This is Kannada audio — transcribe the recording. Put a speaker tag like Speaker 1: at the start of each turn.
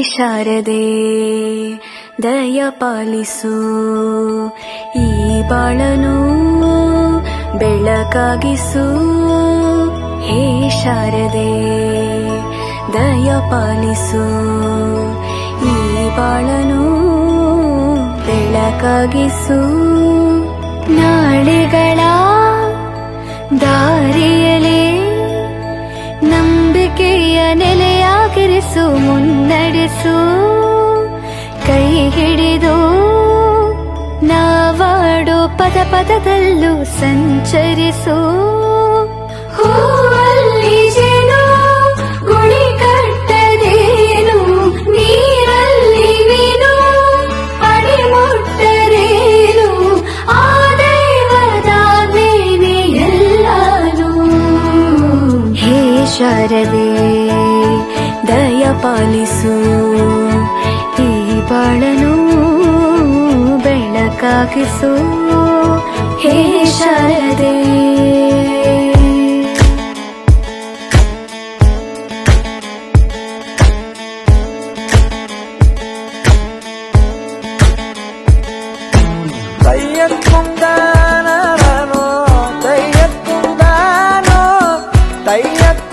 Speaker 1: ಶಾರದೆ ದಯ ಪಾಲಿಸು, ಈ ಬಾಳನು ಬೆಳಕಾಗಿಸು. ಹೇ ಶಾರದೆ ದಯ ಪಾಲಿಸು, ಈ ಬಾಳನು ಬೆಳಕಾಗಿಸು. ನಾಳೆಗಳ ದಾರಿಯಲೇ ನಂಬಿಕೆಯ ನೆಲೆಯಾಗಿರಿಸು, ಮುನ್ನಡೆಸು. ಕೈ ಹಿಡಿದು ನಾವಾಡೋ ಪದ ಪದದಲ್ಲೂ ಸಂಚರಿಸು. ಹೂವಲ್ಲಿ ಜೇನು ಗುಳಿ ಕಟ್ಟದೇನು, ನೀರಲ್ಲಿ ಮೀನು ಅಡಿ ಮುಟ್ಟರೇನು, ಆ ದೈವದಾಜ್ಞೆನೇ ಎಲ್ಲಾನು. ಹೇ ಶಾರದೆ ದಯ ಪಾಲಿಸು, ಈ ಬಾಳನು ಬೆಳಕಾಗಿಸು. ಹೇ ಶಾರದೆ
Speaker 2: തയ്യക്കുണ്ടാനോ തയ്യക്കുണ്ടാനോ തയ്യക്ക